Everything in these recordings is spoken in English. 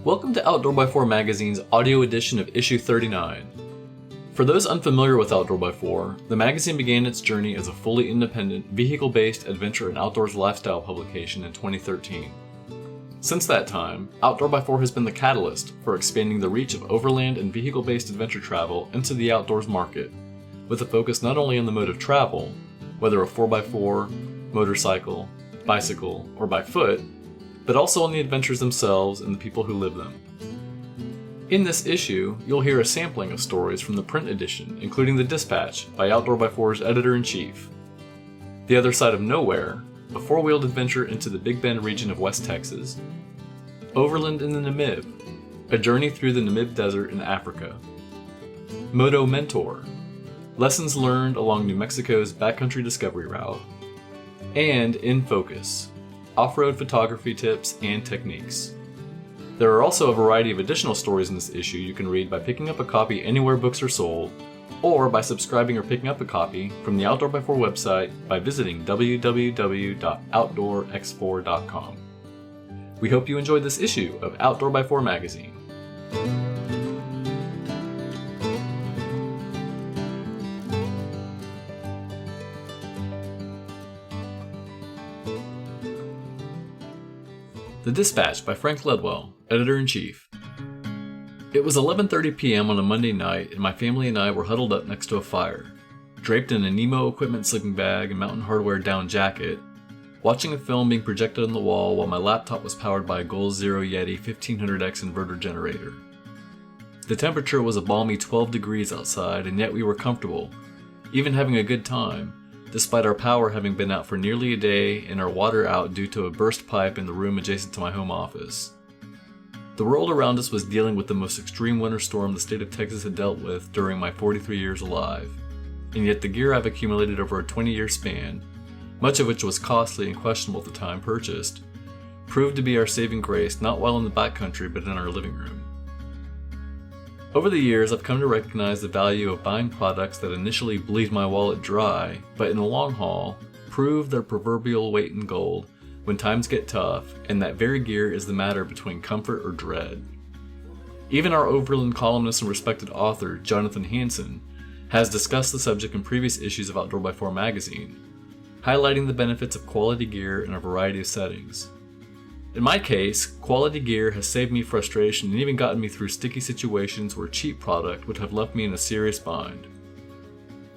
Welcome to Outdoor x4 Magazine's audio edition of issue 39. For those unfamiliar with Outdoor x4, the magazine began its journey as a fully independent, vehicle-based adventure and outdoors lifestyle publication in 2013. Since that time, Outdoor x4 has been the catalyst for expanding the reach of overland and vehicle-based adventure travel into the outdoors market, with a focus not only on the mode of travel, whether a 4x4, motorcycle, bicycle, or by foot, but also on the adventures themselves and the people who live them. In this issue, you'll hear a sampling of stories from the print edition, including The Dispatch by Outdoor x4's editor-in-chief, The Other Side of Nowhere, a four-wheeled adventure into the Big Bend region of West Texas, Overland in the Namib, a journey through the Namib Desert in Africa, Moto Mentor, lessons learned along New Mexico's backcountry discovery route, and In Focus, off-road photography tips and techniques. There are also a variety of additional stories in this issue you can read by picking up a copy anywhere books are sold, or by subscribing or picking up a copy from the Outdoor x4 website by visiting www.outdoorx4.com. We hope you enjoyed this issue of Outdoor x4 Magazine. The Dispatch by Frank Ledwell, Editor-in-Chief. It was 11:30 p.m. on a Monday night, and my family and I were huddled up next to a fire, draped in a Nemo equipment sleeping bag and Mountain Hardwear down jacket, watching a film being projected on the wall while my laptop was powered by a Goal Zero Yeti 1500X inverter generator. The temperature was a balmy 12 degrees outside, and yet we were comfortable, even having a good time, despite our power having been out for nearly a day and our water out due to a burst pipe in the room adjacent to my home office. The world around us was dealing with the most extreme winter storm the state of Texas had dealt with during my 43 years alive, and yet the gear I've accumulated over a 20-year span, much of which was costly and questionable at the time purchased, proved to be our saving grace not while in the backcountry but in our living room. Over the years, I've come to recognize the value of buying products that initially bleed my wallet dry, but in the long haul, prove their proverbial weight in gold when times get tough, and that very gear is the matter between comfort or dread. Even our overland columnist and respected author, Jonathan Hansen, has discussed the subject in previous issues of Outdoor x4 Magazine, highlighting the benefits of quality gear in a variety of settings. In my case, quality gear has saved me frustration and even gotten me through sticky situations where cheap product would have left me in a serious bind.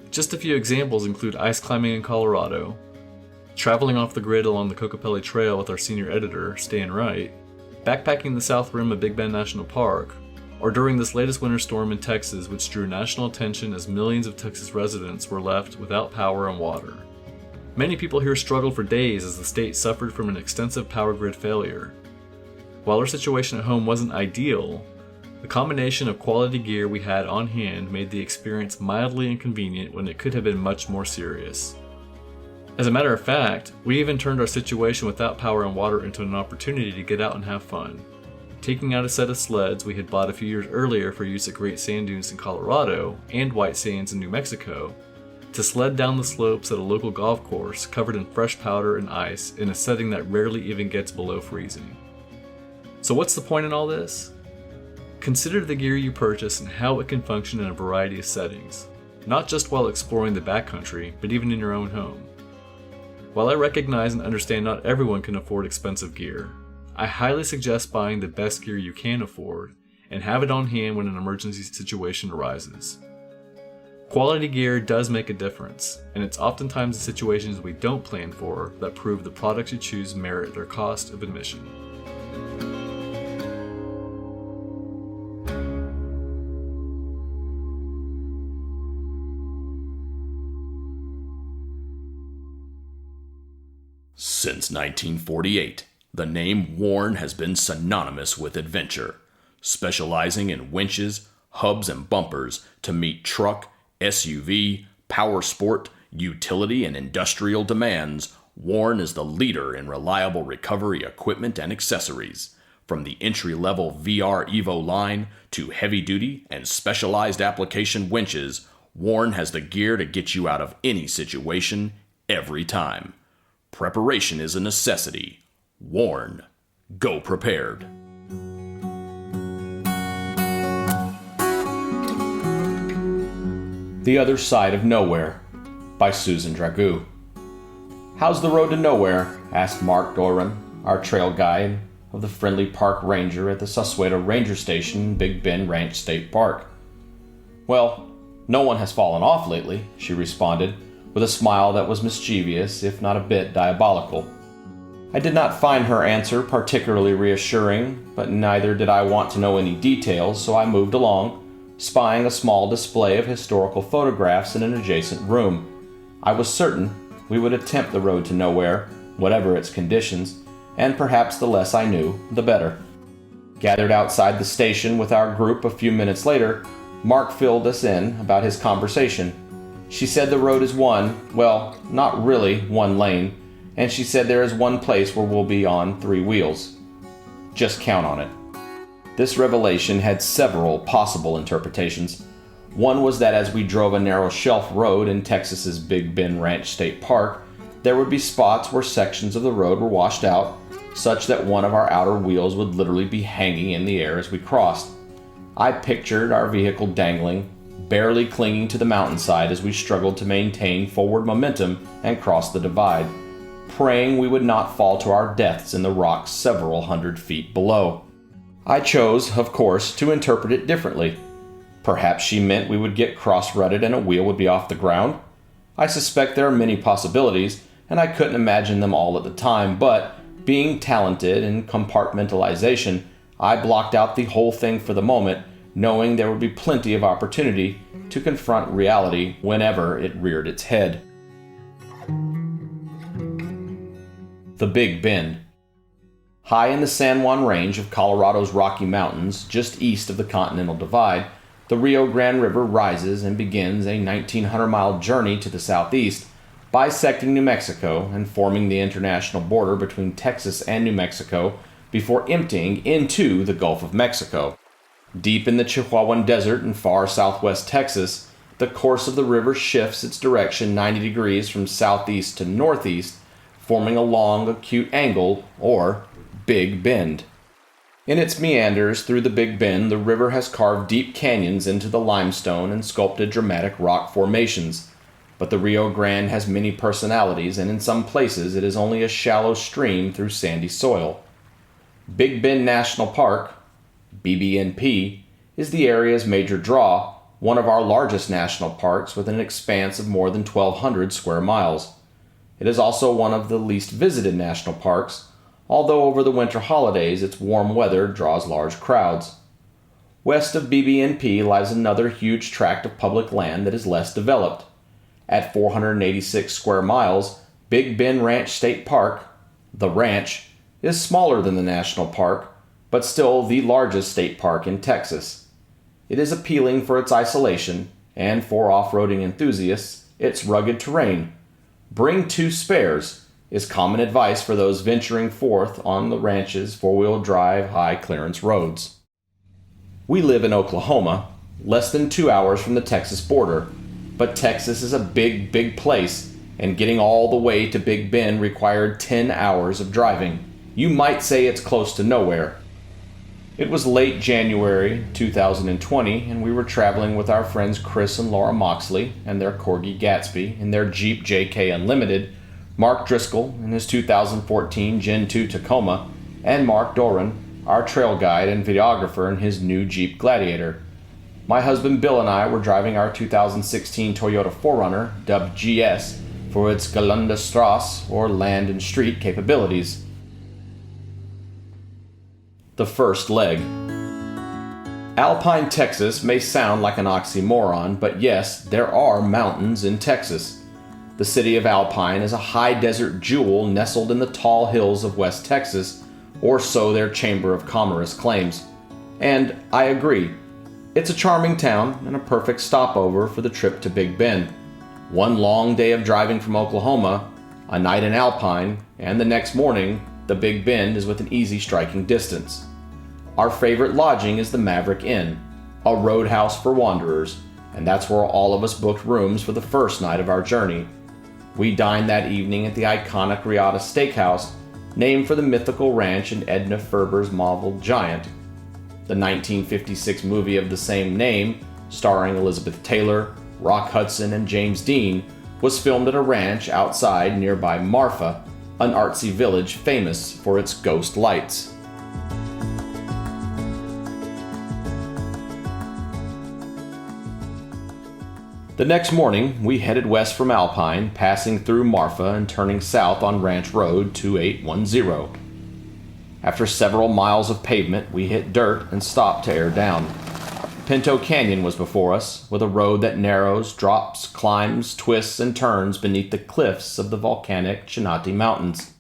Just a few examples include ice climbing in Colorado, traveling off the grid along the Kokopelli Trail with our senior editor, Stan Wright, backpacking the south rim of Big Bend National Park, or during this latest winter storm in Texas which drew national attention as millions of Texas residents were left without power and water. Many people here struggled for days as the state suffered from an extensive power grid failure. While our situation at home wasn't ideal, the combination of quality gear we had on hand made the experience mildly inconvenient when it could have been much more serious. As a matter of fact, we even turned our situation without power and water into an opportunity to get out and have fun, taking out a set of sleds we had bought a few years earlier for use at Great Sand Dunes in Colorado and White Sands in New Mexico, to sled down the slopes at a local golf course covered in fresh powder and ice in a setting that rarely even gets below freezing. So what's the point in all this? Consider the gear you purchase and how it can function in a variety of settings, not just while exploring the backcountry, but even in your own home. While I recognize and understand not everyone can afford expensive gear, I highly suggest buying the best gear you can afford and have it on hand when an emergency situation arises. Quality gear does make a difference, and it's oftentimes the situations we don't plan for that prove the products you choose merit their cost of admission. Since 1948, the name Warn has been synonymous with adventure, specializing in winches, hubs, and bumpers to meet truck, SUV, power sport, utility, and industrial demands. Warn is the leader in reliable recovery equipment and accessories. From the entry-level VR Evo line to heavy-duty and specialized application winches, Warn has the gear to get you out of any situation, every time. Preparation is a necessity. Warn. Go prepared. The Other Side of Nowhere by Susan Dragoo. "How's the road to nowhere?" asked Mark Doran, our trail guide of the Friendly Park Ranger at the Sausalito Ranger Station in Big Bend Ranch State Park. "Well, no one has fallen off lately," she responded, with a smile that was mischievous, if not a bit diabolical. I did not find her answer particularly reassuring, but neither did I want to know any details, so I moved along, spying a small display of historical photographs in an adjacent room. I was certain we would attempt the road to nowhere, whatever its conditions, and perhaps the less I knew, the better. Gathered outside the station with our group a few minutes later, Mark filled us in about his conversation. She said the road is well, not really one lane, and she said there is one place where we'll be on 3 wheels. Just count on it. This revelation had several possible interpretations. One was that as we drove a narrow shelf road in Texas's Big Bend Ranch State Park, there would be spots where sections of the road were washed out, such that one of our outer wheels would literally be hanging in the air as we crossed. I pictured our vehicle dangling, barely clinging to the mountainside as we struggled to maintain forward momentum and cross the divide, praying we would not fall to our deaths in the rocks several hundred feet below. I chose, of course, to interpret it differently. Perhaps she meant we would get cross-rutted and a wheel would be off the ground. I suspect there are many possibilities, and I couldn't imagine them all at the time, but being talented in compartmentalization, I blocked out the whole thing for the moment, knowing there would be plenty of opportunity to confront reality whenever it reared its head. The Big Bend. High in the San Juan Range of Colorado's Rocky Mountains, just east of the Continental Divide, the Rio Grande River rises and begins a 1,900-mile journey to the southeast, bisecting New Mexico and forming the international border between Texas and New Mexico before emptying into the Gulf of Mexico. Deep in the Chihuahuan Desert in far southwest Texas, the course of the river shifts its direction 90 degrees from southeast to northeast, forming a long, acute angle, or Big Bend. In its meanders through the Big Bend, the river has carved deep canyons into the limestone and sculpted dramatic rock formations. But the Rio Grande has many personalities, and in some places it is only a shallow stream through sandy soil. Big Bend National Park, BBNP, is the area's major draw, one of our largest national parks with an expanse of more than 1,200 square miles. It is also one of the least visited national parks, although over the winter holidays its warm weather draws large crowds. West of BBNP lies another huge tract of public land that is less developed. At 486 square miles, Big Bend Ranch State Park, the ranch, is smaller than the national park, but still the largest state park in Texas. It is appealing for its isolation, and for off-roading enthusiasts, its rugged terrain. Bring 2 spares is common advice for those venturing forth on the ranch's 4-wheel drive high-clearance roads. We live in Oklahoma, less than 2 hours from the Texas border, but Texas is a big, big place, and getting all the way to Big Bend required 10 hours of driving. You might say it's close to nowhere. It was late January 2020, and we were traveling with our friends Chris and Laura Moxley and their Corgi Gatsby in their Jeep JK Unlimited, Mark Driscoll in his 2014 Gen 2 Tacoma, and Mark Doran, our trail guide and videographer, in his new Jeep Gladiator. My husband Bill and I were driving our 2016 Toyota 4Runner, dubbed GS, for its Geländestrasse, or land and street, capabilities. The first leg. Alpine, Texas may sound like an oxymoron, but yes, there are mountains in Texas. The city of Alpine is a high desert jewel nestled in the tall hills of West Texas, or so their Chamber of Commerce claims. And I agree. It's a charming town and a perfect stopover for the trip to Big Bend. One long day of driving from Oklahoma, a night in Alpine, and the next morning, the Big Bend is within easy striking distance. Our favorite lodging is the Maverick Inn, a roadhouse for wanderers, and that's where all of us booked rooms for the first night of our journey. We dined that evening at the iconic Riata Steakhouse, named for the mythical ranch in Edna Ferber's novel Giant. The 1956 movie of the same name, starring Elizabeth Taylor, Rock Hudson, and James Dean, was filmed at a ranch outside nearby Marfa, an artsy village famous for its ghost lights. The next morning, we headed west from Alpine, passing through Marfa and turning south on Ranch Road 2810. After several miles of pavement, we hit dirt and stopped to air down. Pinto Canyon was before us, with a road that narrows, drops, climbs, twists, and turns beneath the cliffs of the volcanic Chinati Mountains.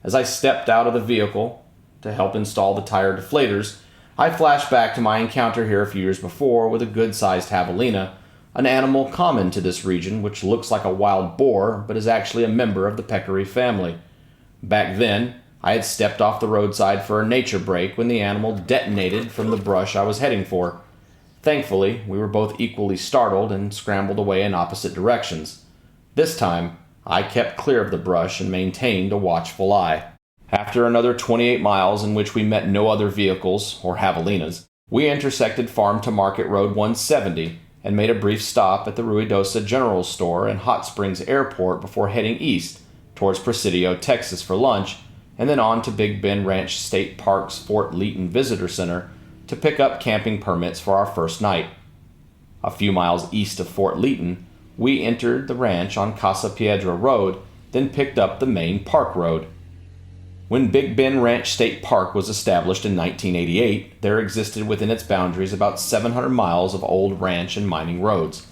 As I stepped out of the vehicle to help install the tire deflators, I flashed back to my encounter here a few years before with a good-sized javelina, an animal common to this region which looks like a wild boar but is actually a member of the peccary family. Back then, I had stepped off the roadside for a nature break when the animal detonated from the brush I was heading for. Thankfully, we were both equally startled and scrambled away in opposite directions. This time, I kept clear of the brush and maintained a watchful eye. After another 28 miles in which we met no other vehicles, or javelinas, we intersected Farm to Market Road 170 and made a brief stop at the Ruidosa General Store and Hot Springs Airport before heading east towards Presidio, Texas for lunch, and then on to Big Bend Ranch State Park's Fort Leaton Visitor Center to pick up camping permits for our first night. A few miles east of Fort Leaton, we entered the ranch on Casa Piedra Road, then picked up the main park road. When Big Bend Ranch State Park was established in 1988, there existed within its boundaries about 700 miles of old ranch and mining roads.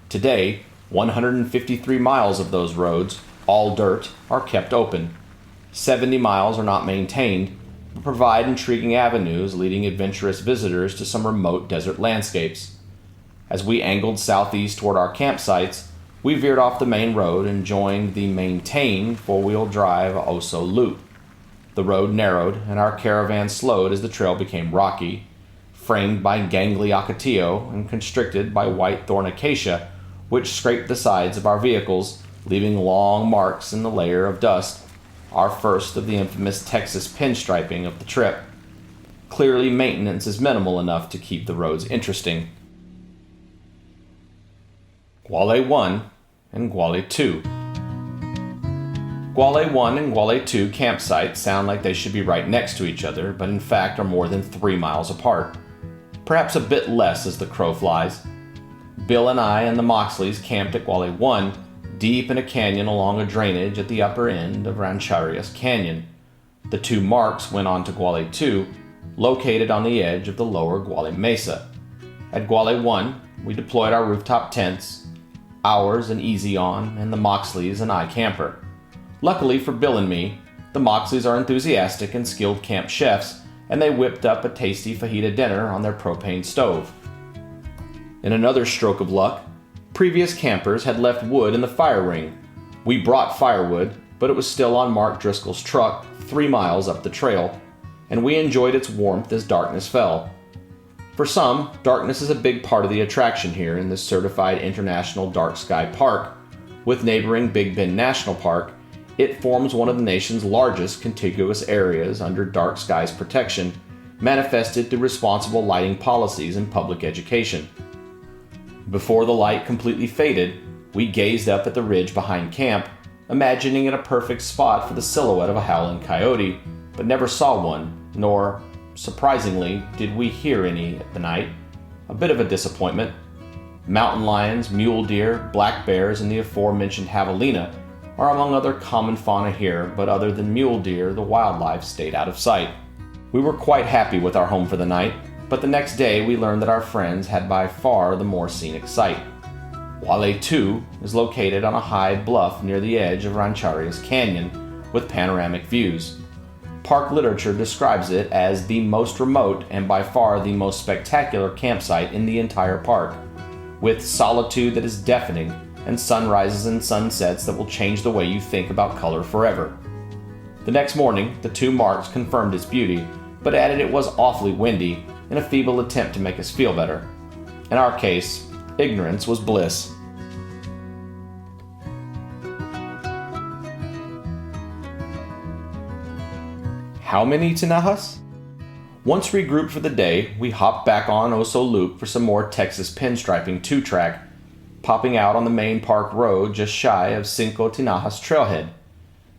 Today, 153 miles of those roads, all dirt, are kept open. 70 miles are not maintained, but provide intriguing avenues leading adventurous visitors to some remote desert landscapes. As we angled southeast toward our campsites, we veered off the main road and joined the maintained four-wheel drive Oso Loop. The road narrowed, and our caravan slowed as the trail became rocky, framed by gangly ocotillo and constricted by white thorn acacia, which scraped the sides of our vehicles, leaving long marks in the layer of dust, our first of the infamous Texas pinstriping of the trip. Clearly, maintenance is minimal enough to keep the roads interesting. Guale 1 and Guale 2. Guale 1 and Guale 2 campsites sound like they should be right next to each other, but in fact are more than 3 miles apart. Perhaps a bit less as the crow flies. Bill and I and the Moxleys camped at Guale 1, deep in a canyon along a drainage at the upper end of Rancherias Canyon. The two Marks went on to Guale 2, located on the edge of the lower Guale Mesa. At Guale 1, we deployed our rooftop tents, ours an Easy On and the Moxleys an iCamper. Luckily for Bill and me, the Moxleys are enthusiastic and skilled camp chefs, and they whipped up a tasty fajita dinner on their propane stove. In another stroke of luck, previous campers had left wood in the fire ring. We brought firewood, but it was still on Mark Driscoll's truck 3 miles up the trail, and we enjoyed its warmth as darkness fell. For some, darkness is a big part of the attraction here in this certified international dark sky park. With neighboring Big Bend National Park, it forms one of the nation's largest contiguous areas under dark skies protection, manifested through responsible lighting policies and public education. Before the light completely faded, we gazed up at the ridge behind camp, imagining it a perfect spot for the silhouette of a howling coyote, but never saw one, nor, surprisingly, did we hear any at the night. A bit of a disappointment. Mountain lions, mule deer, black bears, and the aforementioned javelina are among other common fauna here, but other than mule deer, the wildlife stayed out of sight. We were quite happy with our home for the night, but the next day we learned that our friends had by far the more scenic site. Guale 2 is located on a high bluff near the edge of Rancherias Canyon with panoramic views. Park literature describes it as the most remote and by far the most spectacular campsite in the entire park, with solitude that is deafening and sunrises and sunsets that will change the way you think about color forever. The next morning, the two Marks confirmed its beauty, but added it was awfully windy in a feeble attempt to make us feel better. In our case, ignorance was bliss. how many Tinahas? Once regrouped for the day, we hopped back on Oso Loop for some more Texas pinstriping 2-track, popping out on the main park road just shy of Cinco Tinahas trailhead.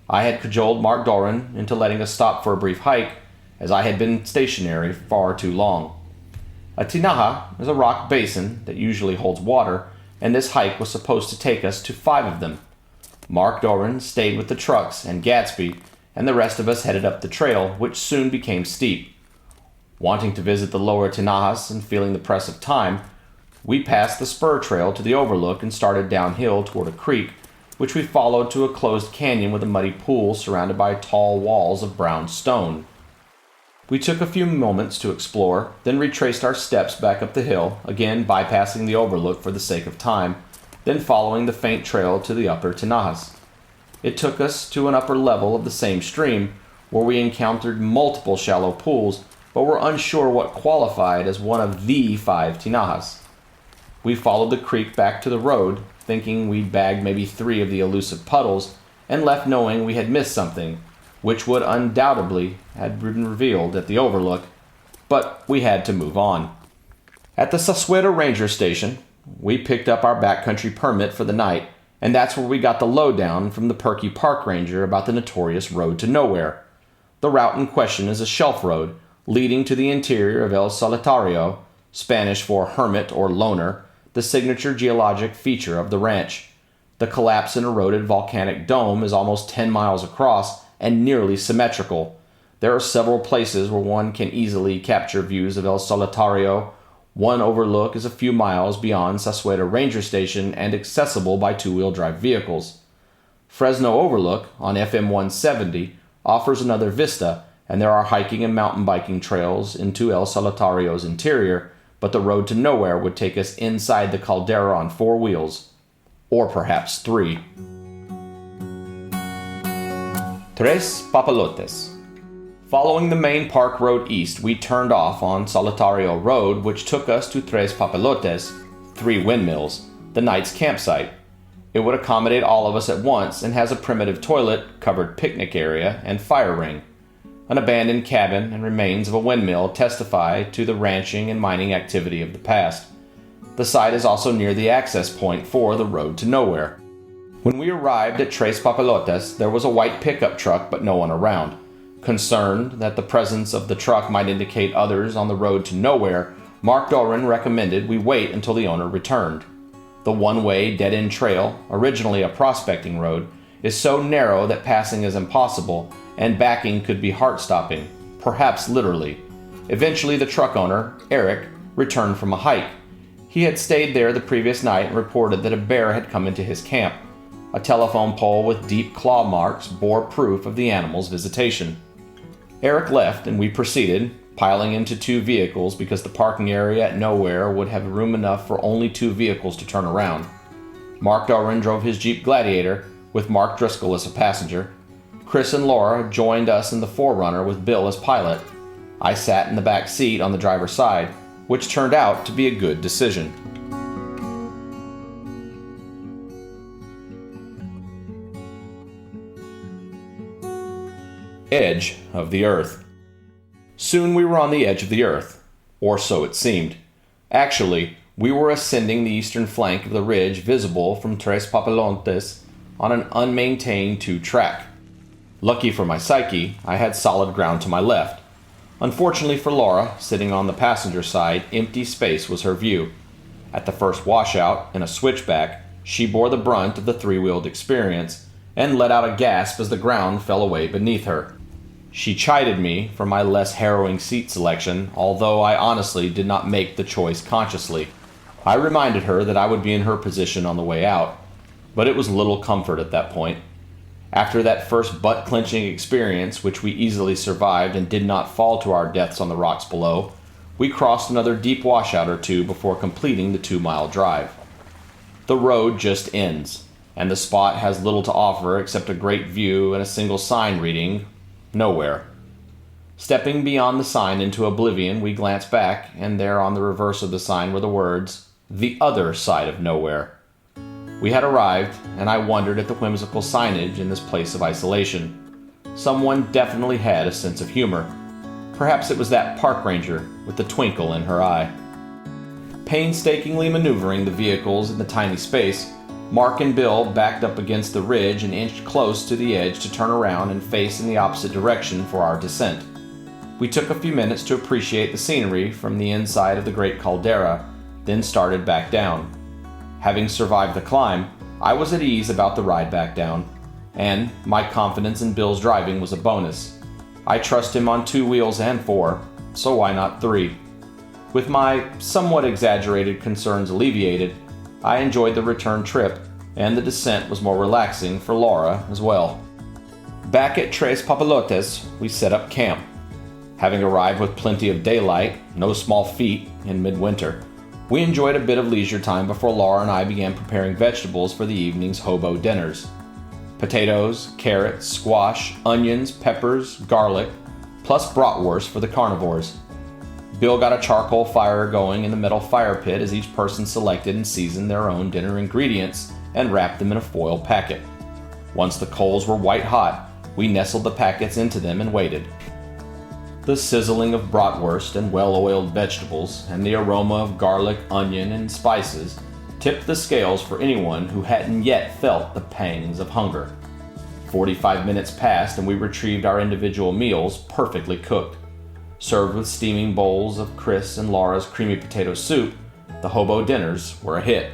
I had cajoled Mark Doran into letting us stop for a brief hike, as I had been stationary far too long. A tinaja is a rock basin that usually holds water, and this hike was supposed to take us to 5 of them. Mark Doran stayed with the trucks and Gatsby, and the rest of us headed up the trail, which soon became steep. Wanting to visit the lower Tinajas and feeling the press of time, we passed the spur trail to the overlook and started downhill toward a creek, which we followed to a closed canyon with a muddy pool surrounded by tall walls of brown stone. We took a few moments to explore, then retraced our steps back up the hill, again bypassing the overlook for the sake of time, then following the faint trail to the upper Tinajas. It took us to an upper level of the same stream, where we encountered multiple shallow pools, but were unsure what qualified as one of the 5 Tinajas. We followed the creek back to the road, thinking we'd bagged maybe 3 of the elusive puddles, and left knowing we had missed something, which would undoubtedly have been revealed at the overlook, but we had to move on. At the Sassuero Ranger Station, we picked up our backcountry permit for the night, and that's where we got the lowdown from the perky park ranger about the notorious road to nowhere. The route in question is a shelf road leading to the interior of El Solitario, Spanish for hermit or loner, the signature geologic feature of the ranch. The collapsed and eroded volcanic dome is almost 10 miles across and nearly symmetrical. There are several places where one can easily capture views of El Solitario. One overlook is a few miles beyond Sassuero Ranger Station and accessible by 2-wheel drive vehicles. Fresno Overlook on FM 170 offers another vista, and there are hiking and mountain biking trails into El Solitario's interior, but the road to nowhere would take us inside the caldera on 4 wheels. Or perhaps 3. Tres Papalotes. Following the main park road east, we turned off on Solitario Road, which took us to Tres Papalotes, 3 windmills, the night's campsite. It would accommodate all of us at once and has a primitive toilet, covered picnic area, and fire ring. An abandoned cabin and remains of a windmill testify to the ranching and mining activity of the past. The site is also near the access point for the road to nowhere. When we arrived at Tres Papalotes, there was a white pickup truck but no one around. Concerned that the presence of the truck might indicate others on the road to nowhere, Mark Doran recommended we wait until the owner returned. The one-way dead-end trail, originally a prospecting road, is so narrow that passing is impossible, and backing could be heart-stopping, perhaps literally. Eventually the truck owner, Eric, returned from a hike. He had stayed there the previous night and reported that a bear had come into his camp. A telephone pole with deep claw marks bore proof of the animal's visitation. Eric left and we proceeded, piling into 2 vehicles because the parking area at nowhere would have room enough for only 2 vehicles to turn around. Mark Doran drove his Jeep Gladiator, with Mark Driscoll as a passenger. Chris and Laura joined us in the 4Runner with Bill as pilot. I sat in the back seat on the driver's side, which turned out to be a good decision. Edge of the Earth. Soon we were on the edge of the Earth, or so it seemed. Actually, we were ascending the eastern flank of the ridge visible from Tres Papalotes on an unmaintained 2-track. Lucky for my psyche, I had solid ground to my left. Unfortunately for Laura, sitting on the passenger side, empty space was her view. At the first washout, in a switchback, she bore the brunt of the 3-wheeled experience and let out a gasp as the ground fell away beneath her. She chided me for my less harrowing seat selection, although I honestly did not make the choice consciously. I reminded her that I would be in her position on the way out, but it was little comfort at that point. After that first butt-clenching experience, which we easily survived and did not fall to our deaths on the rocks below, we crossed another deep washout or 2 before completing the 2-mile drive. The road just ends, and the spot has little to offer except a great view and a single sign reading, "Nowhere." Stepping beyond the sign into oblivion, we glanced back, and there on the reverse of the sign were the words, "The other side of nowhere." We had arrived, and I wondered at the whimsical signage in this place of isolation. Someone definitely had a sense of humor. Perhaps it was that park ranger with the twinkle in her eye. Painstakingly maneuvering the vehicles in the tiny space, Mark and Bill backed up against the ridge and inched close to the edge to turn around and face in the opposite direction for our descent. We took a few minutes to appreciate the scenery from the inside of the great caldera, then started back down. Having survived the climb, I was at ease about the ride back down, and my confidence in Bill's driving was a bonus. I trust him on 2 wheels and 4, so why not 3? With my somewhat exaggerated concerns alleviated, I enjoyed the return trip, and the descent was more relaxing for Laura as well. Back at Tres Papalotes, we set up camp. Having arrived with plenty of daylight, no small feat in midwinter, we enjoyed a bit of leisure time before Laura and I began preparing vegetables for the evening's hobo dinners. Potatoes, carrots, squash, onions, peppers, garlic, plus bratwurst for the carnivores. Bill got a charcoal fire going in the metal fire pit as each person selected and seasoned their own dinner ingredients and wrapped them in a foil packet. Once the coals were white hot, we nestled the packets into them and waited. The sizzling of bratwurst and well-oiled vegetables and the aroma of garlic, onion, and spices tipped the scales for anyone who hadn't yet felt the pangs of hunger. 45 minutes passed and we retrieved our individual meals perfectly cooked. Served with steaming bowls of Chris and Laura's creamy potato soup, the hobo dinners were a hit.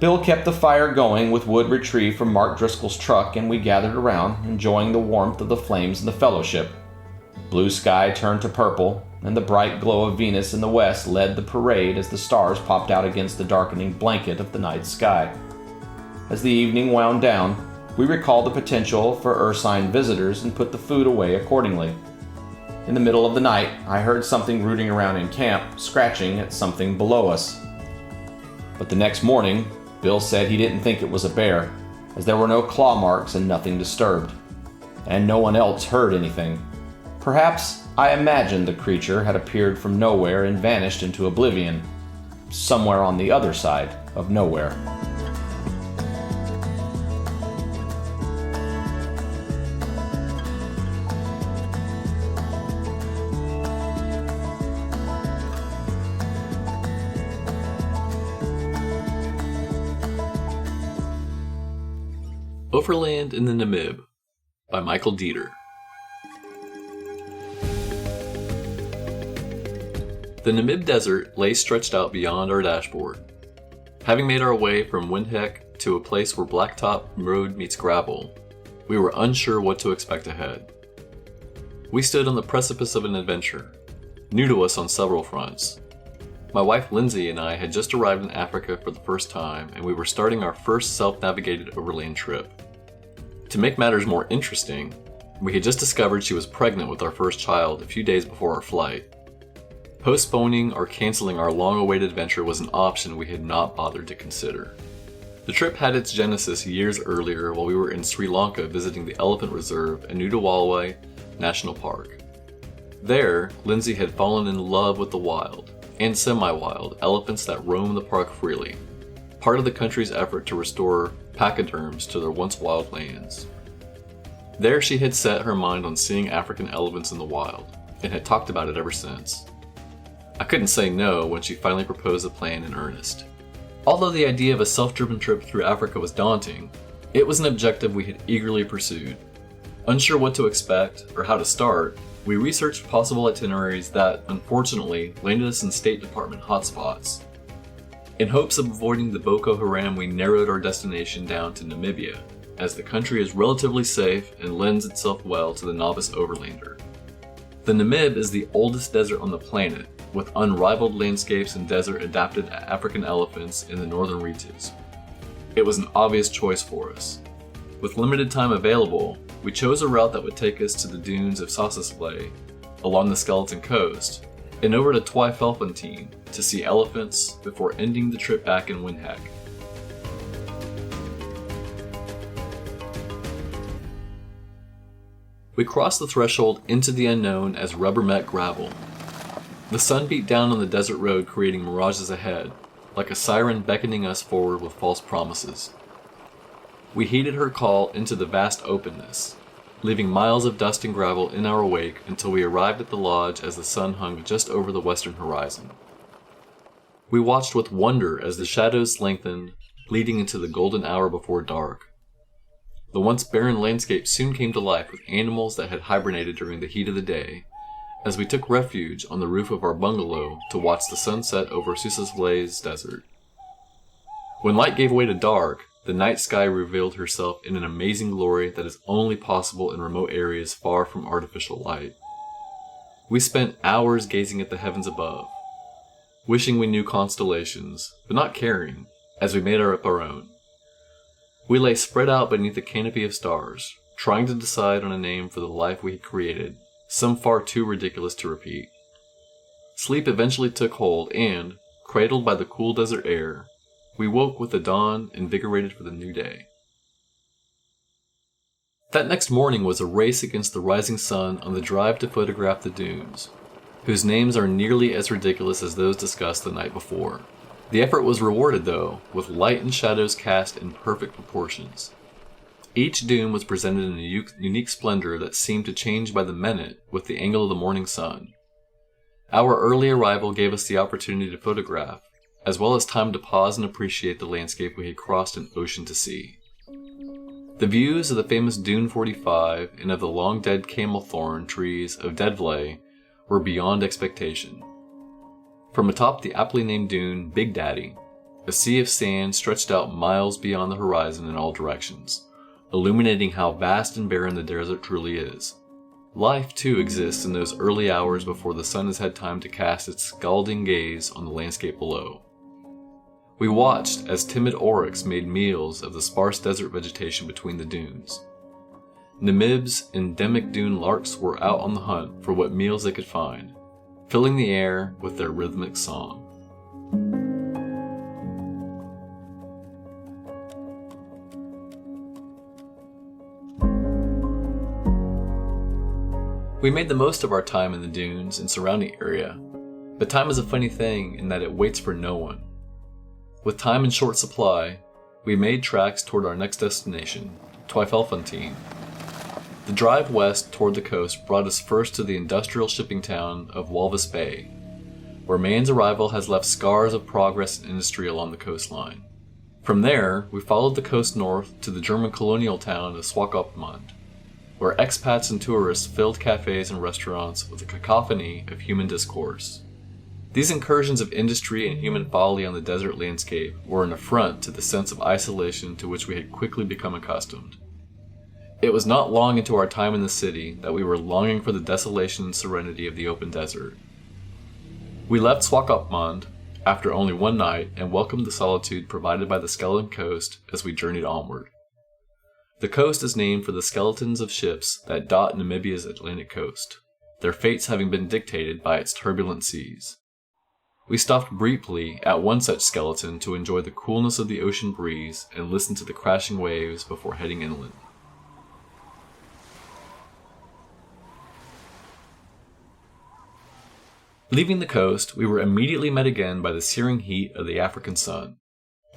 Bill kept the fire going with wood retrieved from Mark Driscoll's truck, and we gathered around, enjoying the warmth of the flames and the fellowship. Blue sky turned to purple, and the bright glow of Venus in the west led the parade as the stars popped out against the darkening blanket of the night sky. As the evening wound down, we recalled the potential for ursine visitors and put the food away accordingly. In the middle of the night, I heard something rooting around in camp, scratching at something below us. But the next morning, Bill said he didn't think it was a bear, as there were no claw marks and nothing disturbed. And no one else heard anything. Perhaps I imagined the creature had appeared from nowhere and vanished into oblivion, somewhere on the other side of nowhere. Overland in the Namib by Michael Dieter. The Namib Desert lay stretched out beyond our dashboard. Having made our way from Windhoek to a place where blacktop road meets gravel, we were unsure what to expect ahead. We stood on the precipice of an adventure, new to us on several fronts. My wife Lindsay and I had just arrived in Africa for the first time, and we were starting our first self-navigated overland trip. To make matters more interesting, we had just discovered she was pregnant with our first child a few days before our flight. Postponing or canceling our long-awaited adventure was an option we had not bothered to consider. The trip had its genesis years earlier while we were in Sri Lanka visiting the elephant reserve at Nudawalwe National Park. There, Lindsay had fallen in love with the wild, and semi-wild, elephants that roam the park freely, part of the country's effort to restore pachyderms to their once wild lands. There she had set her mind on seeing African elephants in the wild, and had talked about it ever since. I couldn't say no when she finally proposed the plan in earnest. Although the idea of a self-driven trip through Africa was daunting, it was an objective we had eagerly pursued. Unsure what to expect or how to start, we researched possible itineraries that, unfortunately, landed us in State Department hotspots. In hopes of avoiding the Boko Haram, we narrowed our destination down to Namibia, as the country is relatively safe and lends itself well to the novice overlander. The Namib is the oldest desert on the planet, with unrivaled landscapes and desert adapted to African elephants in the northern reaches. It was an obvious choice for us. With limited time available, we chose a route that would take us to the dunes of Sossusvlei, along the Skeleton Coast, and over to Tweefontein to see elephants before ending the trip back in Windhoek. We crossed the threshold into the unknown as rubber met gravel. The sun beat down on the desert road, creating mirages ahead, like a siren beckoning us forward with false promises. We heeded her call into the vast openness, leaving miles of dust and gravel in our wake until we arrived at the lodge as the sun hung just over the western horizon. We watched with wonder as the shadows lengthened, leading into the golden hour before dark. The once barren landscape soon came to life with animals that had hibernated during the heat of the day, as we took refuge on the roof of our bungalow to watch the sunset over Susaslai's desert. When light gave way to dark, the night sky revealed herself in an amazing glory that is only possible in remote areas far from artificial light. We spent hours gazing at the heavens above, wishing we knew constellations, but not caring, as we made up our own. We lay spread out beneath a canopy of stars, trying to decide on a name for the life we had created, some far too ridiculous to repeat. Sleep eventually took hold and, cradled by the cool desert air, we woke with the dawn, invigorated for the new day. That next morning was a race against the rising sun on the drive to photograph the dunes, whose names are nearly as ridiculous as those discussed the night before. The effort was rewarded, though, with light and shadows cast in perfect proportions. Each dune was presented in a unique splendor that seemed to change by the minute with the angle of the morning sun. Our early arrival gave us the opportunity to photograph, as well as time to pause and appreciate the landscape we had crossed an ocean to see. The views of the famous Dune 45 and of the long-dead camel thorn trees of Dedvlay were beyond expectation. From atop the aptly named dune Big Daddy, a sea of sand stretched out miles beyond the horizon in all directions, illuminating how vast and barren the desert truly is. Life, too, exists in those early hours before the sun has had time to cast its scalding gaze on the landscape below. We watched as timid oryx made meals of the sparse desert vegetation between the dunes. Namib's endemic dune larks were out on the hunt for what meals they could find, filling the air with their rhythmic song. We made the most of our time in the dunes and surrounding area, but time is a funny thing in that it waits for no one. With time in short supply, we made tracks toward our next destination, Twyfelfontein. The drive west toward the coast brought us first to the industrial shipping town of Walvis Bay, where man's arrival has left scars of progress and industry along the coastline. From there, we followed the coast north to the German colonial town of Swakopmund, where expats and tourists filled cafes and restaurants with a cacophony of human discourse. These incursions of industry and human folly on the desert landscape were an affront to the sense of isolation to which we had quickly become accustomed. It was not long into our time in the city that we were longing for the desolation and serenity of the open desert. We left Swakopmund after only one night and welcomed the solitude provided by the skeleton coast as we journeyed onward. The coast is named for the skeletons of ships that dot Namibia's Atlantic coast, their fates having been dictated by its turbulent seas. We stopped briefly at one such skeleton to enjoy the coolness of the ocean breeze and listen to the crashing waves before heading inland. Leaving the coast, we were immediately met again by the searing heat of the African sun.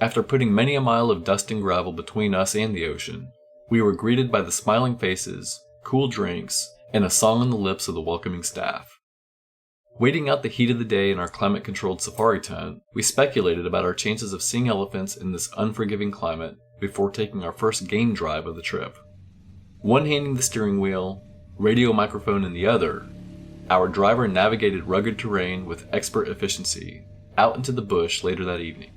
After putting many a mile of dust and gravel between us and the ocean, we were greeted by the smiling faces, cool drinks, and a song on the lips of the welcoming staff. Waiting out the heat of the day in our climate-controlled safari tent, we speculated about our chances of seeing elephants in this unforgiving climate before taking our first game drive of the trip. One-handing the steering wheel, radio microphone in the other, our driver navigated rugged terrain with expert efficiency out into the bush later that evening.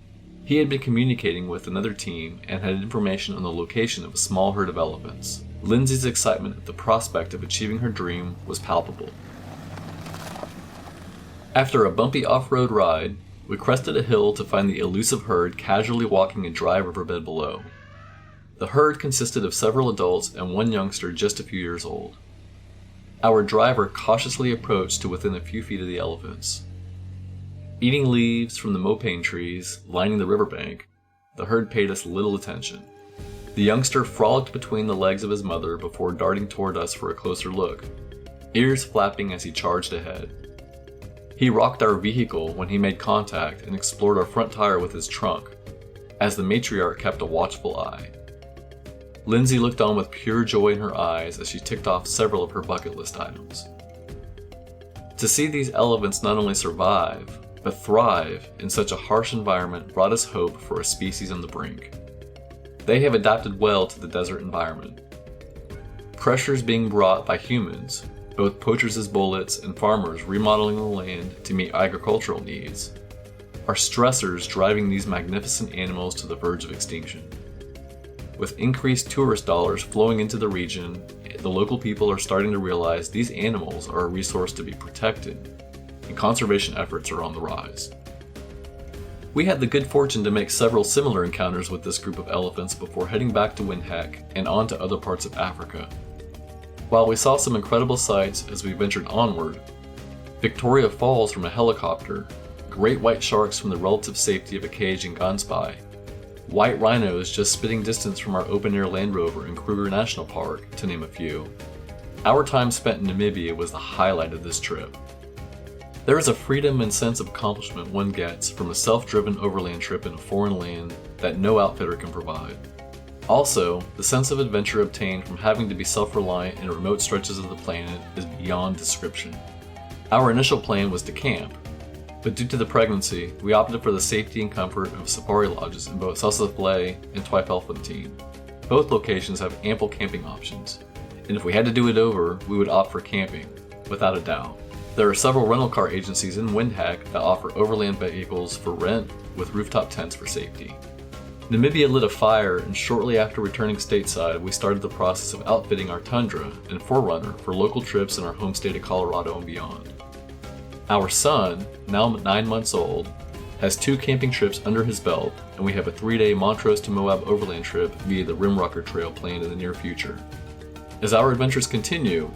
He had been communicating with another team and had information on the location of a small herd of elephants. Lindsay's excitement at the prospect of achieving her dream was palpable. After a bumpy off-road ride, we crested a hill to find the elusive herd casually walking a dry riverbed below. The herd consisted of several adults and one youngster just a few years old. Our driver cautiously approached to within a few feet of the elephants. Eating leaves from the mopane trees lining the riverbank, the herd paid us little attention. The youngster frolicked between the legs of his mother before darting toward us for a closer look, ears flapping as he charged ahead. He rocked our vehicle when he made contact and explored our front tire with his trunk, as the matriarch kept a watchful eye. Lindsay looked on with pure joy in her eyes as she ticked off several of her bucket list items. To see these elephants not only survive, but thrive in such a harsh environment brought us hope for a species on the brink. They have adapted well to the desert environment. Pressures being brought by humans, both poachers as bullets and farmers remodeling the land to meet agricultural needs, are stressors driving these magnificent animals to the verge of extinction. With increased tourist dollars flowing into the region, the local people are starting to realize these animals are a resource to be protected, and conservation efforts are on the rise. We had the good fortune to make several similar encounters with this group of elephants before heading back to Windhoek and on to other parts of Africa. While we saw some incredible sights as we ventured onward, Victoria Falls from a helicopter, great white sharks from the relative safety of a cage in Gansbai, white rhinos just spitting distance from our open-air Land Rover in Kruger National Park, to name a few, our time spent in Namibia was the highlight of this trip. There is a freedom and sense of accomplishment one gets from a self-driven overland trip in a foreign land that no outfitter can provide. Also, the sense of adventure obtained from having to be self-reliant in remote stretches of the planet is beyond description. Our initial plan was to camp, but due to the pregnancy, we opted for the safety and comfort of safari lodges in both Sossusvlei and Twyfelfontein. Both locations have ample camping options, and if we had to do it over, we would opt for camping, without a doubt. There are several rental car agencies in Windhoek that offer overland vehicles for rent with rooftop tents for safety. Namibia lit a fire, and shortly after returning stateside, we started the process of outfitting our Tundra and 4Runner for local trips in our home state of Colorado and beyond. Our son, now 9 months old, has 2 camping trips under his belt, and we have a 3-day Montrose to Moab overland trip via the Rimrucker Trail planned in the near future. As our adventures continue,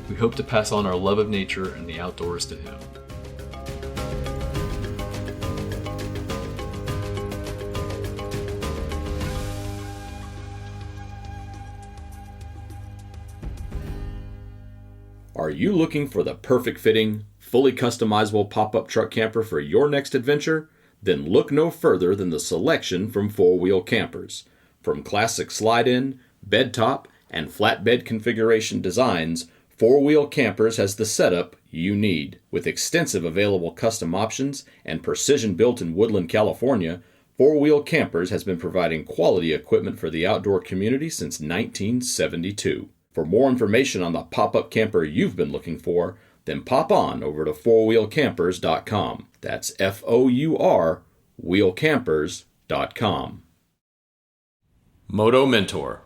we hope to pass on our love of nature and the outdoors to him. Are you looking for the perfect fitting, fully customizable pop-up truck camper for your next adventure? Then look no further than the selection from 4 Wheel Campers. From classic slide-in, bed top, and flatbed configuration designs, 4 Wheel Campers has the setup you need. With extensive available custom options and precision built in Woodland, California, 4 Wheel Campers has been providing quality equipment for the outdoor community since 1972. For more information on the pop-up camper you've been looking for, then pop on over to 4wheelcampers.com. That's F-O-U-R, wheelcampers.com. Moto Mentor.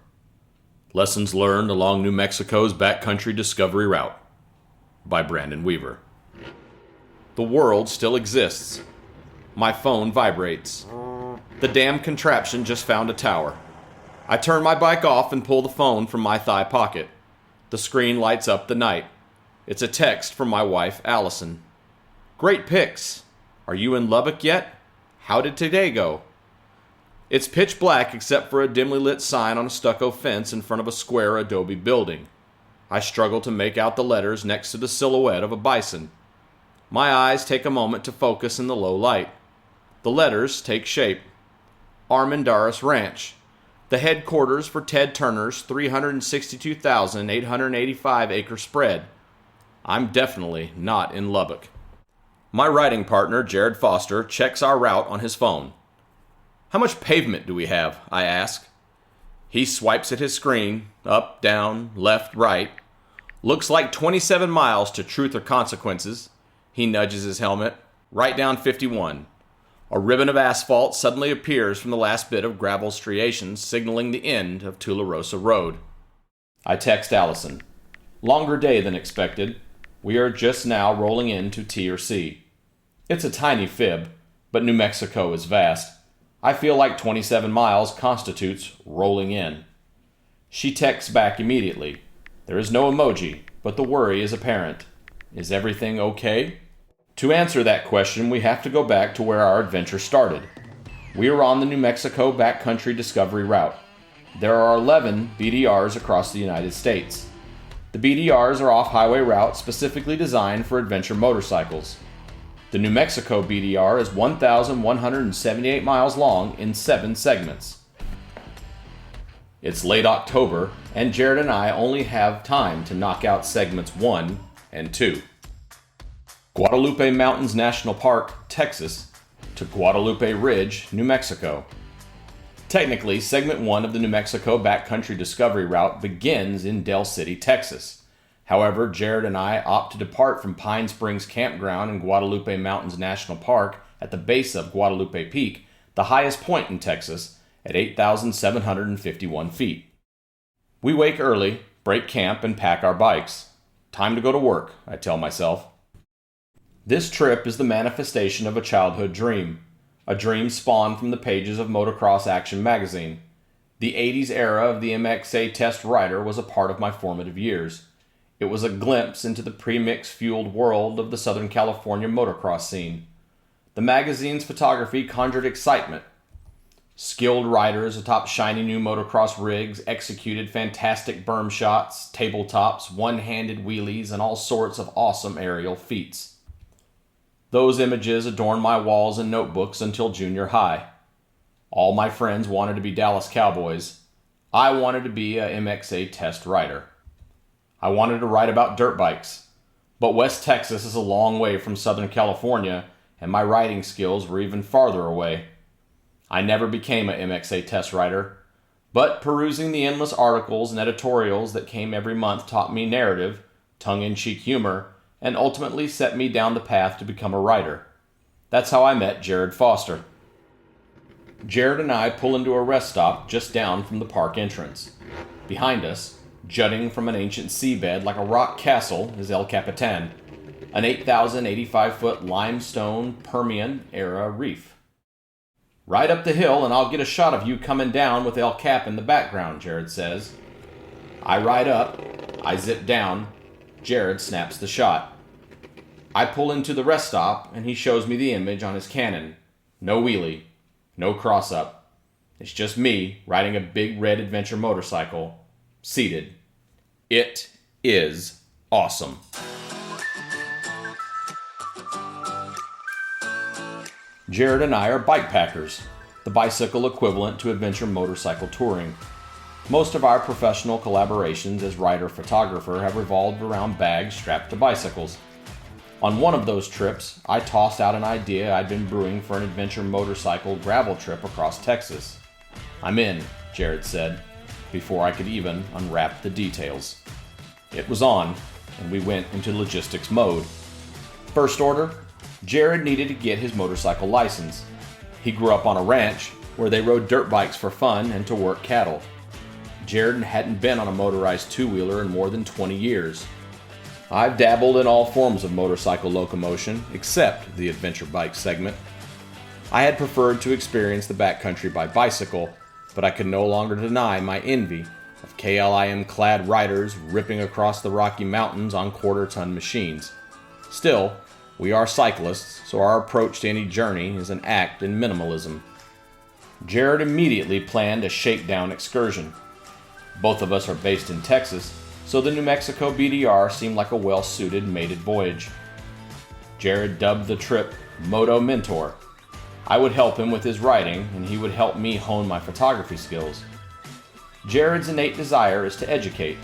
Lessons learned along New Mexico's backcountry discovery route. By Brandon Weaver. The world still exists. My phone vibrates. The damn contraption just found a tower. I turn my bike off and pull the phone from my thigh pocket. The screen lights up the night. It's a text from my wife, Allison. Great pics. Are you in Lubbock yet? How did today go? It's pitch black except for a dimly lit sign on a stucco fence in front of a square adobe building. I struggle to make out the letters next to the silhouette of a bison. My eyes take a moment to focus in the low light. The letters take shape. Armendariz Ranch. The headquarters for Ted Turner's 362,885 acre spread. I'm definitely not in Lubbock. My riding partner, Jared Foster, checks our route on his phone. How much pavement do we have? I ask. He swipes at his screen, up, down, left, right. Looks like 27 miles to Truth or Consequences. He nudges his helmet. Right down 51. A ribbon of asphalt suddenly appears from the last bit of gravel striations, signaling the end of Tularosa Road. I text Allison. Longer day than expected. We are just now rolling into T or C. It's a tiny fib, but New Mexico is vast. I feel like 27 miles constitutes rolling in. She texts back immediately. There is no emoji, but the worry is apparent. Is everything okay? To answer that question, we have to go back to where our adventure started. We are on the New Mexico backcountry discovery route. There are 11 BDRs across the United States. The BDRs are off-highway routes specifically designed for adventure motorcycles. The New Mexico BDR is 1,178 miles long in 7 segments. It's late October, and Jared and I only have time to knock out segments 1 and 2. Guadalupe Mountains National Park, Texas, to Guadalupe Ridge, New Mexico. Technically, segment 1 of the New Mexico Backcountry Discovery Route begins in Del City, Texas. However, Jared and I opt to depart from Pine Springs Campground in Guadalupe Mountains National Park at the base of Guadalupe Peak, the highest point in Texas, at 8,751 feet. We wake early, break camp, and pack our bikes. Time to go to work, I tell myself. This trip is the manifestation of a childhood dream, a dream spawned from the pages of Motocross Action magazine. The 80s era of the MXA test rider was a part of my formative years. It was a glimpse into the premix fueled world of the Southern California motocross scene. The magazine's photography conjured excitement. Skilled riders atop shiny new motocross rigs executed fantastic berm shots, tabletops, one-handed wheelies, and all sorts of awesome aerial feats. Those images adorned my walls and notebooks until junior high. All my friends wanted to be Dallas Cowboys. I wanted to be a MXA test rider. I wanted to write about dirt bikes, but West Texas is a long way from Southern California, and my writing skills were even farther away. I never became a MXA test rider, but perusing the endless articles and editorials that came every month taught me narrative, tongue-in-cheek humor, and ultimately set me down the path to become a writer. That's how I met Jared Foster. Jared and I pull into a rest stop just down from the park entrance. Behind us, jutting from an ancient seabed like a rock castle, is El Capitan, an 8,085-foot limestone Permian-era reef. "Ride up the hill and I'll get a shot of you coming down with El Cap in the background," Jared says. I ride up, I zip down, Jared snaps the shot. I pull into the rest stop and he shows me the image on his Canon. No wheelie, no cross-up. It's just me riding a big red adventure motorcycle, seated. It is awesome. Jared and I are bike packers, the bicycle equivalent to adventure motorcycle touring. Most of our professional collaborations as writer-photographer have revolved around bags strapped to bicycles. On one of those trips, I tossed out an idea I'd been brewing for an adventure motorcycle gravel trip across Texas. "I'm in," Jared said, before I could even unwrap the details. It was on, and we went into logistics mode. First order, Jared needed to get his motorcycle license. He grew up on a ranch where they rode dirt bikes for fun and to work cattle. Jared hadn't been on a motorized two-wheeler in more than 20 years. I've dabbled in all forms of motorcycle locomotion, except the adventure bike segment. I had preferred to experience the backcountry by bicycle, but I could no longer deny my envy of KLIM-clad riders ripping across the Rocky Mountains on quarter-ton machines. Still, we are cyclists, so our approach to any journey is an act in minimalism. Jared immediately planned a shakedown excursion. Both of us are based in Texas, so the New Mexico BDR seemed like a well-suited mated voyage. Jared dubbed the trip Moto Mentor. I would help him with his writing, and he would help me hone my photography skills. Jared's innate desire is to educate.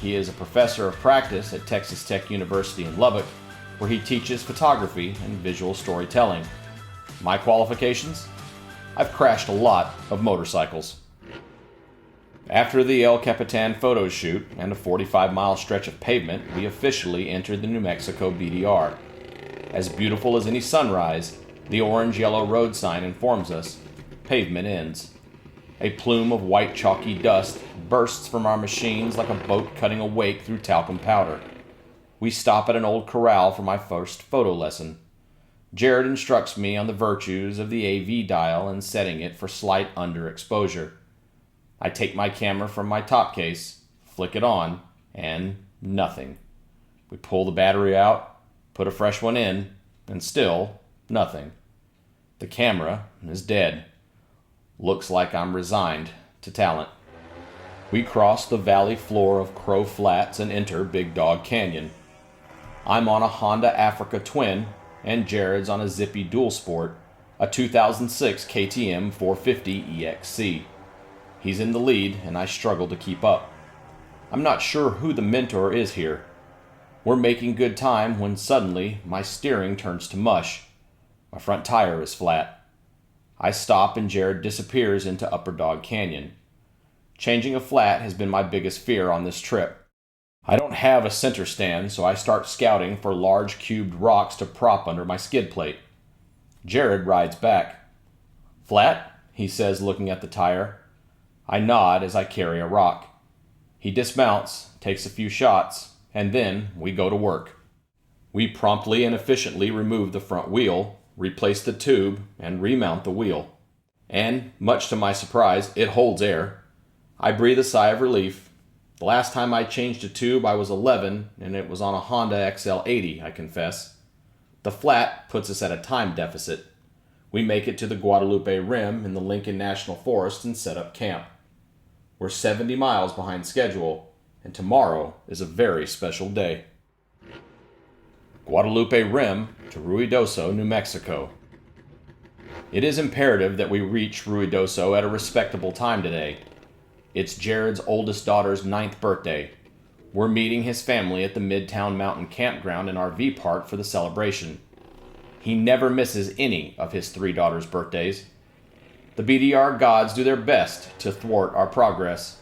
He is a professor of practice at Texas Tech University in Lubbock, where he teaches photography and visual storytelling. My qualifications? I've crashed a lot of motorcycles. After the El Capitan photo shoot and a 45-mile stretch of pavement, we officially entered the New Mexico BDR. As beautiful as any sunrise, the orange-yellow road sign informs us, pavement ends. A plume of white chalky dust bursts from our machines like a boat cutting a wake through talcum powder. We stop at an old corral for my first photo lesson. Jared instructs me on the virtues of the AV dial and setting it for slight underexposure. I take my camera from my top case, flick it on, and nothing. We pull the battery out, put a fresh one in, and still nothing. The camera is dead. Looks like I'm resigned to talent. We cross the valley floor of Crow Flats and enter Big Dog Canyon. I'm on a Honda Africa Twin, and Jared's on a zippy dual sport, a 2006 KTM 450 EXC. He's in the lead, and I struggle to keep up. I'm not sure who the mentor is here. We're making good time when suddenly my steering turns to mush. My front tire is flat. I stop and Jared disappears into Upper Dog Canyon. Changing a flat has been my biggest fear on this trip. I don't have a center stand, so I start scouting for large cubed rocks to prop under my skid plate. Jared rides back. "Flat?" he says, looking at the tire. I nod as I carry a rock. He dismounts, takes a few shots, and then we go to work. We promptly and efficiently remove the front wheel, replace the tube, and remount the wheel. And, much to my surprise, it holds air. I breathe a sigh of relief. The last time I changed a tube I was 11, and it was on a Honda XL80, I confess. The flat puts us at a time deficit. We make it to the Guadalupe Rim in the Lincoln National Forest and set up camp. We're 70 miles behind schedule, and tomorrow is a very special day. Guadalupe Rim to Ruidoso, New Mexico. It is imperative that we reach Ruidoso at a respectable time today. It's Jared's oldest daughter's 9th birthday. We're meeting his family at the Midtown Mountain Campground and RV Park for the celebration. He never misses any of his 3 daughters' birthdays. The BDR gods do their best to thwart our progress.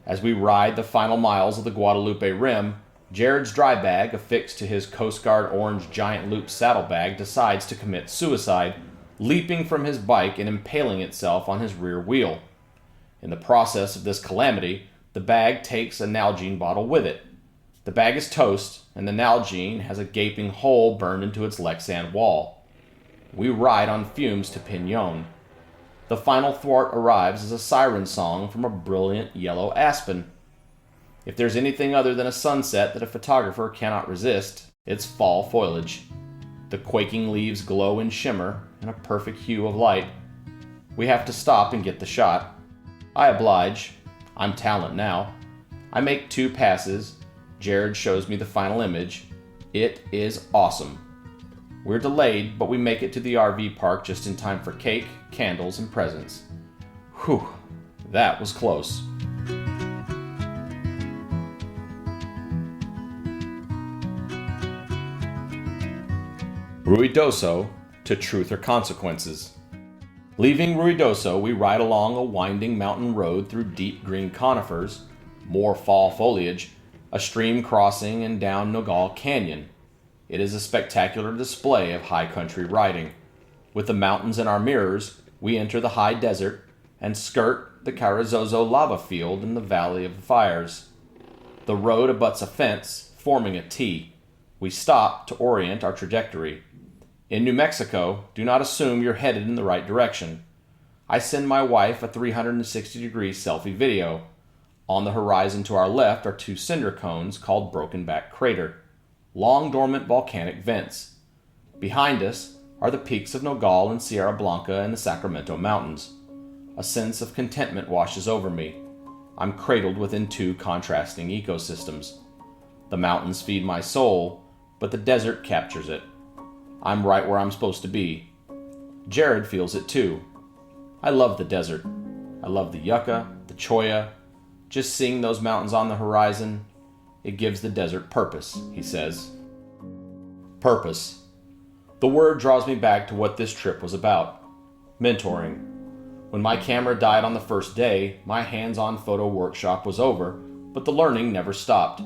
As we ride the final miles of the Guadalupe Rim, Jared's dry bag, affixed to his Coast Guard orange giant loop saddlebag, decides to commit suicide, leaping from his bike and impaling itself on his rear wheel. In the process of this calamity, the bag takes a Nalgene bottle with it. The bag is toast, and the Nalgene has a gaping hole burned into its Lexan wall. We ride on fumes to Piñon. The final thwart arrives as a siren song from a brilliant yellow aspen. If there's anything other than a sunset that a photographer cannot resist, it's fall foliage. The quaking leaves glow and shimmer in a perfect hue of light. We have to stop and get the shot. I oblige. I'm talent now. I make 2 passes. Jared shows me the final image. It is awesome. We're delayed, but we make it to the RV park just in time for cake, candles, and presents. Whew, that was close. Ruidoso to Truth or Consequences. Leaving Ruidoso, we ride along a winding mountain road through deep green conifers, more fall foliage, a stream crossing, and down Nogal Canyon. It is a spectacular display of high country riding. With the mountains in our mirrors, we enter the high desert and skirt the Carrizozo lava field in the Valley of the Fires. The road abuts a fence, forming a T. We stop to orient our trajectory. In New Mexico, do not assume you're headed in the right direction. I send my wife a 360-degree selfie video. On the horizon to our left are 2 cinder cones called Broken Back Crater, long dormant volcanic vents. Behind us are the peaks of Nogal and Sierra Blanca and the Sacramento Mountains. A sense of contentment washes over me. I'm cradled within 2 contrasting ecosystems. The mountains feed my soul, but the desert captures it. I'm right where I'm supposed to be. Jared feels it too. I love the desert. I love the yucca, the cholla. Just seeing those mountains on the horizon, it gives the desert purpose, he says. Purpose. The word draws me back to what this trip was about. Mentoring. When my camera died on the first day, my hands-on photo workshop was over, but the learning never stopped.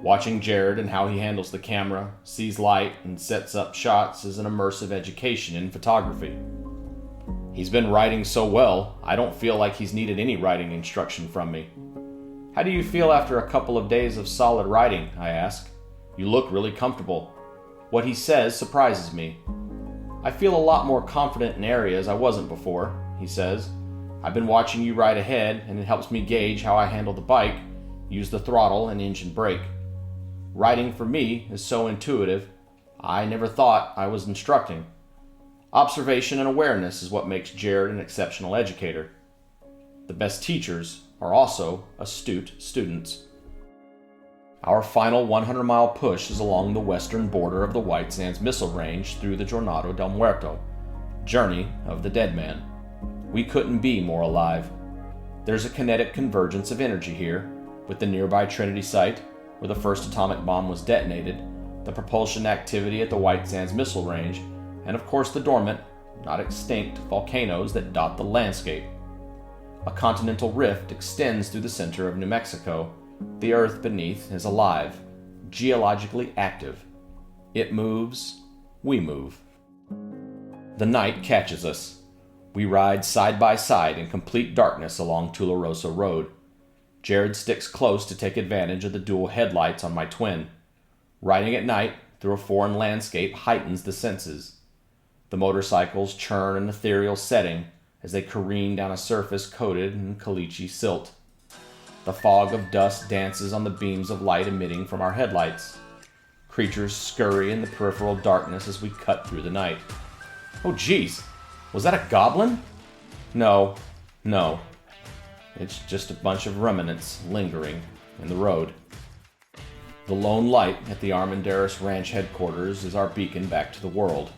Watching Jared and how he handles the camera, sees light, and sets up shots is an immersive education in photography. He's been writing so well, I don't feel like he's needed any writing instruction from me. How do you feel after a couple of days of solid writing? I ask. You look really comfortable. What he says surprises me. I feel a lot more confident in areas I wasn't before, he says. I've been watching you ride ahead, and it helps me gauge how I handle the bike, use the throttle and engine brake. Writing for me is so intuitive, I never thought I was instructing. Observation and awareness is what makes Jared an exceptional educator. The best teachers are also astute students. Our final 100-mile push is along the western border of the White Sands Missile Range through the Jornado del Muerto, Journey of the Dead Man. We couldn't be more alive. There's a kinetic convergence of energy here, with the nearby Trinity site, where the first atomic bomb was detonated, the propulsion activity at the White Sands Missile Range, and of course the dormant, not extinct, volcanoes that dot the landscape. A continental rift extends through the center of New Mexico. The earth beneath is alive, geologically active. It moves, we move. The night catches us. We ride side by side in complete darkness along Tularosa Road. Jared sticks close to take advantage of the dual headlights on my twin. Riding at night through a foreign landscape heightens the senses. The motorcycles churn an ethereal setting as they careen down a surface coated in caliche silt. The fog of dust dances on the beams of light emitting from our headlights. Creatures scurry in the peripheral darkness as we cut through the night. Oh geez, was that a goblin? No. It's just a bunch of remnants lingering in the road. The lone light at the Armendaris Ranch headquarters is our beacon back to the world,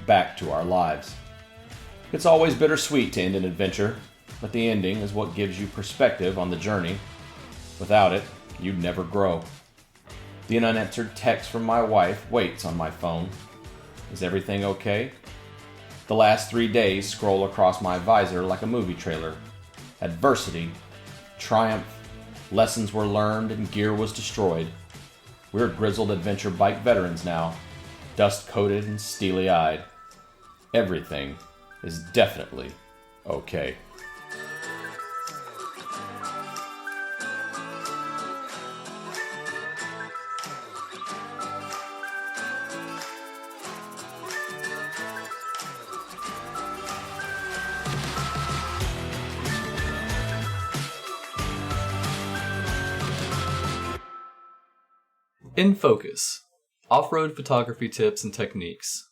back to our lives. It's always bittersweet to end an adventure, but the ending is what gives you perspective on the journey. Without it, you'd never grow. The unanswered text from my wife waits on my phone. Is everything okay? The last 3 days scroll across my visor like a movie trailer. Adversity, triumph, lessons were learned, and gear was destroyed. We're grizzled adventure bike veterans now, dust-coated and steely-eyed. Everything is definitely okay. In Focus, Off-Road Photography Tips and Techniques.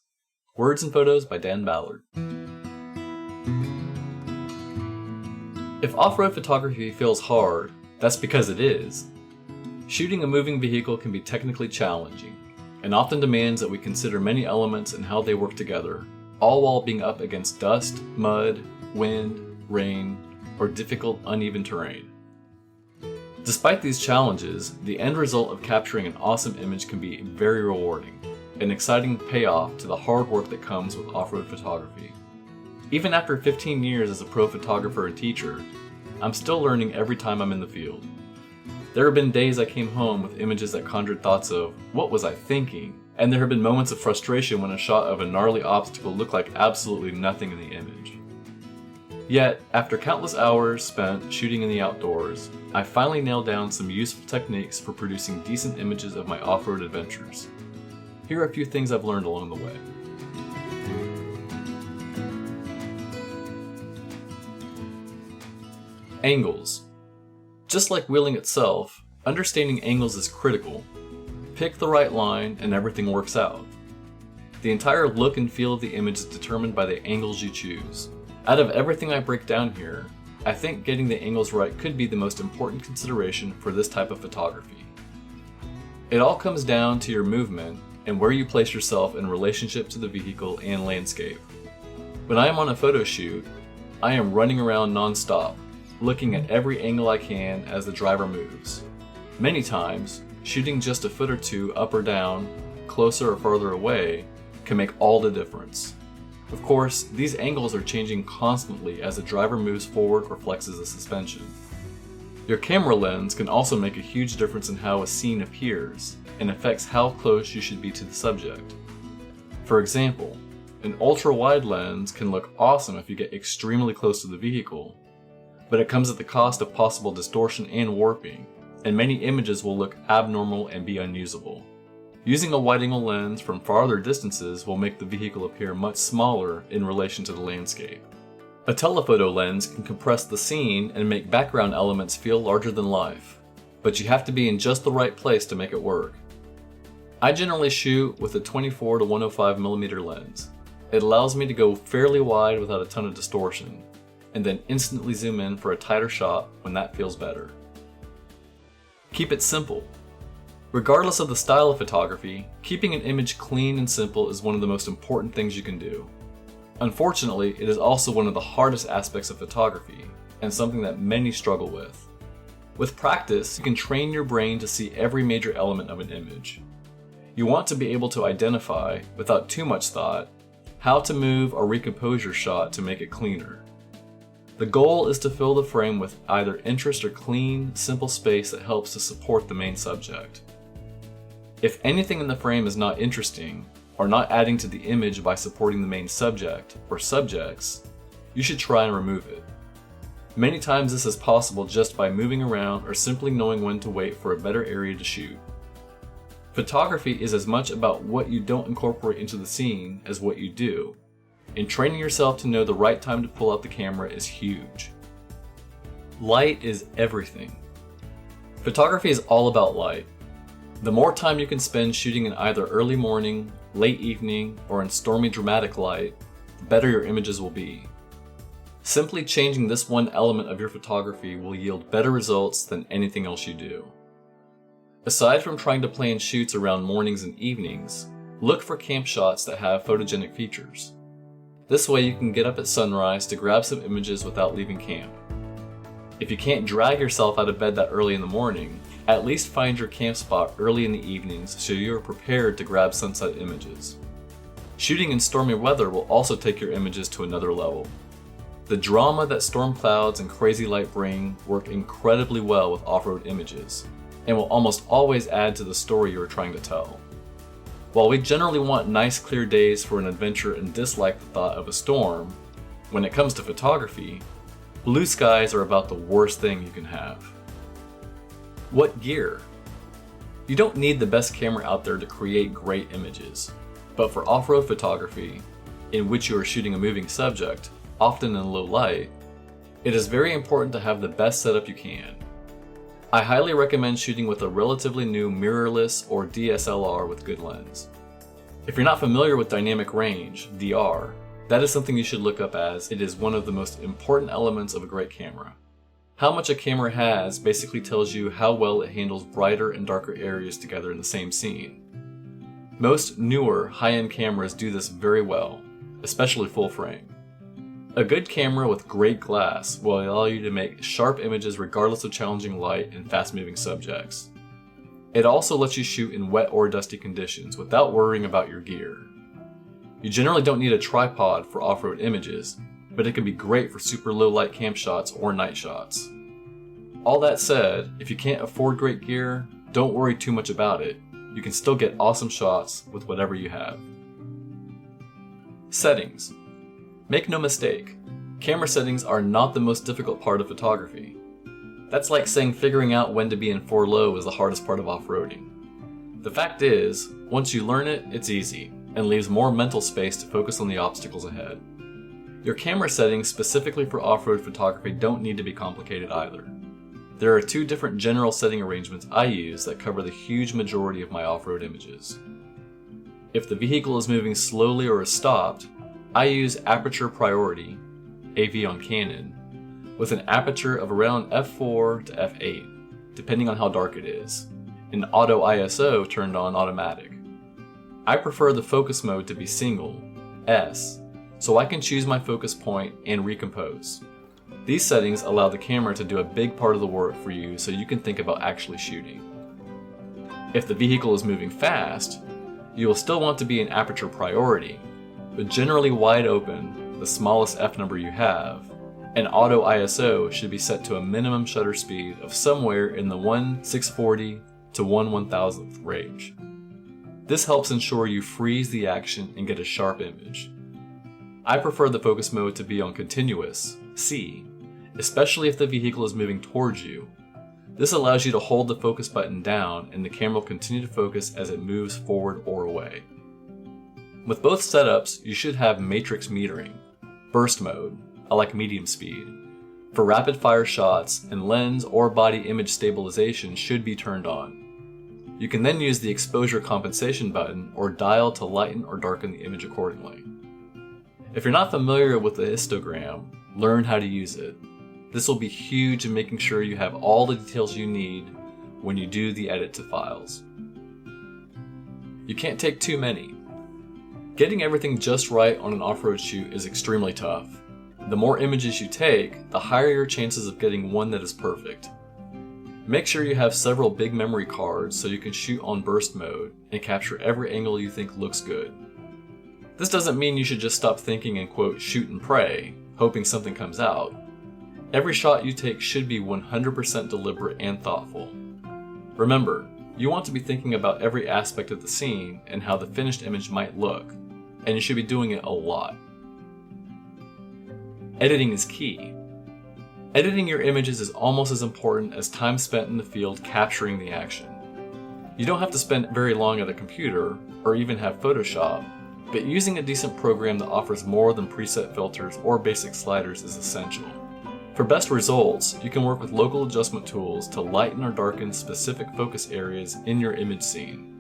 Words and photos by Dan Ballard. If off-road photography feels hard, that's because it is. Shooting a moving vehicle can be technically challenging, and often demands that we consider many elements and how they work together, all while being up against dust, mud, wind, rain, or difficult uneven terrain. Despite these challenges, the end result of capturing an awesome image can be very rewarding, an exciting payoff to the hard work that comes with off-road photography. Even after 15 years as a pro photographer and teacher, I'm still learning every time I'm in the field. There have been days I came home with images that conjured thoughts of, what was I thinking? And there have been moments of frustration when a shot of a gnarly obstacle looked like absolutely nothing in the image. Yet, after countless hours spent shooting in the outdoors, I finally nailed down some useful techniques for producing decent images of my off-road adventures. Here are a few things I've learned along the way. Angles. Just like wheeling itself, understanding angles is critical. Pick the right line and everything works out. The entire look and feel of the image is determined by the angles you choose. Out of everything I break down here, I think getting the angles right could be the most important consideration for this type of photography. It all comes down to your movement and where you place yourself in relationship to the vehicle and landscape. When I am on a photo shoot, I am running around non-stop, looking at every angle I can as the driver moves. Many times, shooting just a foot or two up or down, closer or farther away, can make all the difference. Of course, these angles are changing constantly as the driver moves forward or flexes the suspension. Your camera lens can also make a huge difference in how a scene appears and affects how close you should be to the subject. For example, an ultra-wide lens can look awesome if you get extremely close to the vehicle, but it comes at the cost of possible distortion and warping, and many images will look abnormal and be unusable. Using a wide-angle lens from farther distances will make the vehicle appear much smaller in relation to the landscape. A telephoto lens can compress the scene and make background elements feel larger than life, but you have to be in just the right place to make it work. I generally shoot with a 24 to 105mm lens. It allows me to go fairly wide without a ton of distortion, and then instantly zoom in for a tighter shot when that feels better. Keep it simple. Regardless of the style of photography, keeping an image clean and simple is one of the most important things you can do. Unfortunately, it is also one of the hardest aspects of photography, and something that many struggle with. With practice, you can train your brain to see every major element of an image. You want to be able to identify, without too much thought, how to move or recompose your shot to make it cleaner. The goal is to fill the frame with either interest or clean, simple space that helps to support the main subject. If anything in the frame is not interesting, or not adding to the image by supporting the main subject or subjects, you should try and remove it. Many times this is possible just by moving around or simply knowing when to wait for a better area to shoot. Photography is as much about what you don't incorporate into the scene as what you do, and training yourself to know the right time to pull out the camera is huge. Light is everything. Photography is all about light. The more time you can spend shooting in either early morning, late evening, or in stormy dramatic light, the better your images will be. Simply changing this one element of your photography will yield better results than anything else you do. Aside from trying to plan shoots around mornings and evenings, look for camp shots that have photogenic features. This way you can get up at sunrise to grab some images without leaving camp. If you can't drag yourself out of bed that early in the morning, at least find your camp spot early in the evenings so you are prepared to grab sunset images. Shooting in stormy weather will also take your images to another level. The drama that storm clouds and crazy light bring work incredibly well with off-road images, and will almost always add to the story you are trying to tell. While we generally want nice clear days for an adventure and dislike the thought of a storm, when it comes to photography, blue skies are about the worst thing you can have. What gear? You don't need the best camera out there to create great images, but for off-road photography, in which you are shooting a moving subject, often in low light, it is very important to have the best setup you can. I highly recommend shooting with a relatively new mirrorless or DSLR with good lens. If you're not familiar with dynamic range, DR, that is something you should look up as it is one of the most important elements of a great camera. How much a camera has basically tells you how well it handles brighter and darker areas together in the same scene. Most newer, high-end cameras do this very well, especially full frame. A good camera with great glass will allow you to make sharp images regardless of challenging light and fast-moving subjects. It also lets you shoot in wet or dusty conditions without worrying about your gear. You generally don't need a tripod for off-road images, but it can be great for super low light camp shots or night shots. All that said, if you can't afford great gear, don't worry too much about it. You can still get awesome shots with whatever you have. Settings. Make no mistake, camera settings are not the most difficult part of photography. That's like saying figuring out when to be in 4-low is the hardest part of off-roading. The fact is, once you learn it, it's easy, and leaves more mental space to focus on the obstacles ahead. Your camera settings specifically for off-road photography don't need to be complicated either. There are 2 different general setting arrangements I use that cover the huge majority of my off-road images. If the vehicle is moving slowly or is stopped, I use aperture priority, AV on Canon, with an aperture of around f4 to f8, depending on how dark it is, and auto ISO turned on automatic. I prefer the focus mode to be single, S, so I can choose my focus point and recompose. These settings allow the camera to do a big part of the work for you so you can think about actually shooting. If the vehicle is moving fast, you will still want to be in aperture priority, but generally wide open, the smallest f number you have, and auto ISO should be set to a minimum shutter speed of somewhere in the 1/640 to 1/1000th range. This helps ensure you freeze the action and get a sharp image. I prefer the focus mode to be on continuous, C, especially if the vehicle is moving towards you. This allows you to hold the focus button down and the camera will continue to focus as it moves forward or away. With both setups, you should have matrix metering, burst mode, I like medium speed, for rapid fire shots, and lens or body image stabilization should be turned on. You can then use the exposure compensation button or dial to lighten or darken the image accordingly. If you're not familiar with the histogram, learn how to use it. This will be huge in making sure you have all the details you need when you do the edit to files. You can't take too many. Getting everything just right on an off-road shoot is extremely tough. The more images you take, the higher your chances of getting one that is perfect. Make sure you have several big memory cards so you can shoot on burst mode and capture every angle you think looks good. This doesn't mean you should just stop thinking and quote shoot and pray, hoping something comes out. Every shot you take should be 100% deliberate and thoughtful. Remember, you want to be thinking about every aspect of the scene and how the finished image might look, and you should be doing it a lot. Editing is key. Editing your images is almost as important as time spent in the field capturing the action. You don't have to spend very long at a computer, or even have Photoshop, but using a decent program that offers more than preset filters or basic sliders is essential. For best results, you can work with local adjustment tools to lighten or darken specific focus areas in your image scene.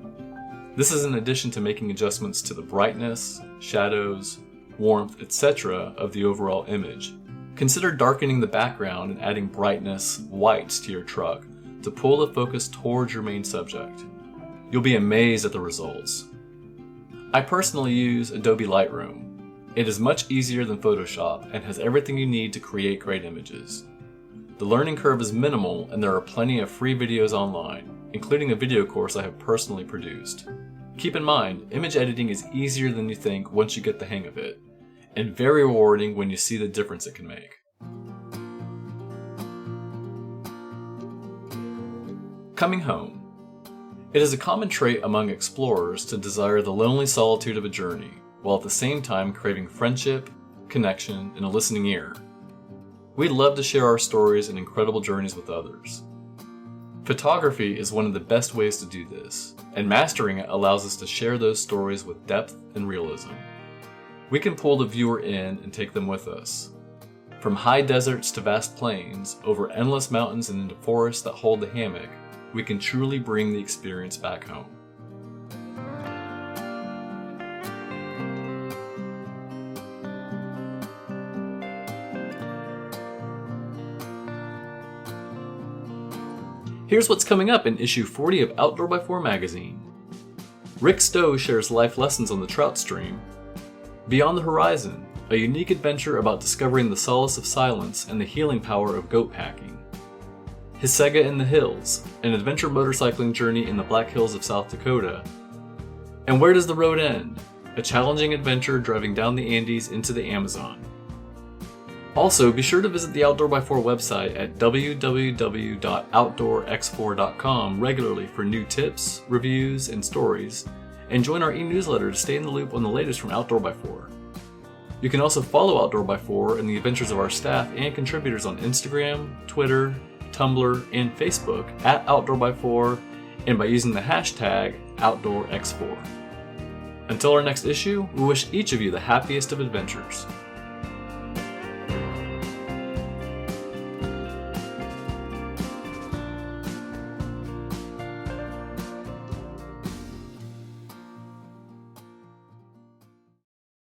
This is in addition to making adjustments to the brightness, shadows, warmth, etc. of the overall image. Consider darkening the background and adding brightness, whites to your truck to pull the focus towards your main subject. You'll be amazed at the results. I personally use Adobe Lightroom. It is much easier than Photoshop and has everything you need to create great images. The learning curve is minimal and there are plenty of free videos online, including a video course I have personally produced. Keep in mind, image editing is easier than you think once you get the hang of it, and very rewarding when you see the difference it can make. Coming home. It is a common trait among explorers to desire the lonely solitude of a journey, while at the same time craving friendship, connection, and a listening ear. We'd love to share our stories and incredible journeys with others. Photography is one of the best ways to do this, and mastering it allows us to share those stories with depth and realism. We can pull the viewer in and take them with us. From high deserts to vast plains, over endless mountains and into forests that hold the hammock, we can truly bring the experience back home. Here's what's coming up in issue 40 of Outdoor.x4 magazine. Rick Stowe shares life lessons on the trout stream. Beyond the Horizon, a unique adventure about discovering the solace of silence and the healing power of goat packing. Hisega in the Hills, an adventure motorcycling journey in the Black Hills of South Dakota. And Where Does the Road End? A challenging adventure driving down the Andes into the Amazon. Also, be sure to visit the Outdoor.x4 website at www.outdoorx4.com regularly for new tips, reviews, and stories, and join our e-newsletter to stay in the loop on the latest from Outdoor.x4. You can also follow Outdoor.x4 and the adventures of our staff and contributors on Instagram, Twitter, Tumblr, and Facebook at Outdoor.x4 and by using the hashtag OutdoorX4. Until our next issue, we wish each of you the happiest of adventures.